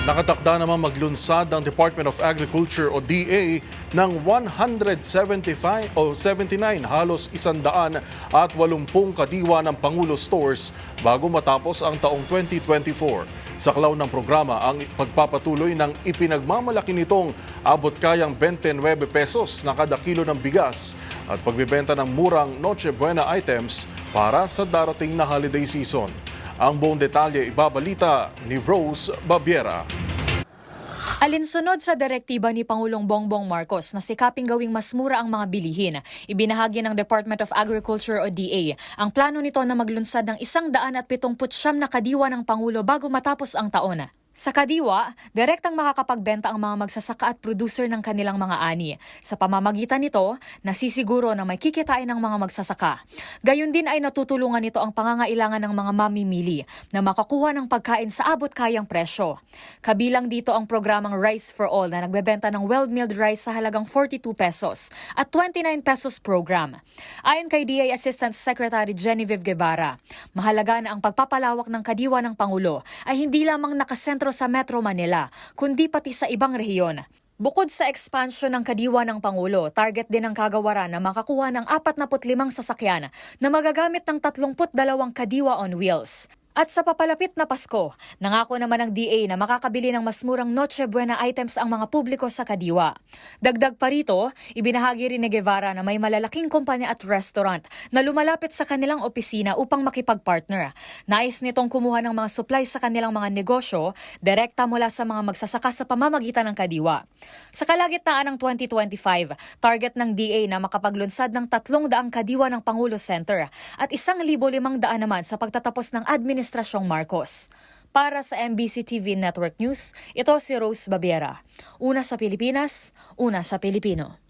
Nakatakda naman maglunsad ng Department of Agriculture o DA ng 175 o 79 halos 180 kadiwa ng Pangulo Stores bago matapos ang taong 2024. Sa klaw ng programa ang pagpapatuloy ng ipinagmamalaki nitong abot kayang 29 pesos na kada kilo ng bigas at pagbibenta ng murang Noche Buena items para sa darating na holiday season. Ang buong detalye ibabalita ni Rose Babiera. Alinsunod sa direktiba ni Pangulong Bongbong Marcos na sikaping gawing mas mura ang mga bilihin, ibinahagi ng Department of Agriculture o DA ang plano nito na maglunsad ng 179 na kadiwa ng Pangulo bago matapos ang taon. Sa kadiwa, direktang makakapagbenta ang mga magsasaka at producer ng kanilang mga ani. Sa pamamagitan nito, nasisiguro na may kikitain ng mga magsasaka. Gayun din ay natutulungan nito ang pangangailangan ng mga mamimili na makakuha ng pagkain sa abot kayang presyo. Kabilang dito ang programang Rice for All na nagbebenta ng well-milled rice sa halagang 42 pesos at 29 pesos program. Ayon kay DA Assistant Secretary Genevieve Guevara, mahalaga na ang pagpapalawak ng kadiwa ng Pangulo ay hindi lamang nakasentro sa Metro Manila, kundi pati sa ibang rehiyon. Bukod sa expansion ng kadiwa ng Pangulo, target din ng kagawaran na makakuha ng 45 sasakyan na magagamit ng 32 kadiwa on wheels. At sa papalapit na Pasko, nangako naman ng DA na makakabili ng mas murang Noche Buena items ang mga publiko sa kadiwa. Dagdag pa rito, ibinahagi rin ni Guevara na may malalaking kumpanya at restaurant na lumalapit sa kanilang opisina upang makipag-partner. Nais nitong kumuha ng mga supplies sa kanilang mga negosyo, direkta mula sa mga magsasaka sa pamamagitan ng kadiwa. Sa kalagitnaan ng 2025, target ng DA na makapaglunsad ng 300 kadiwa ng Pangulo Center at 1,500 naman sa pagtatapos ng Administrasyong Marcos. Para sa MBC TV Network News, ito si Rose Babiera. Una sa Pilipinas, una sa Pilipino.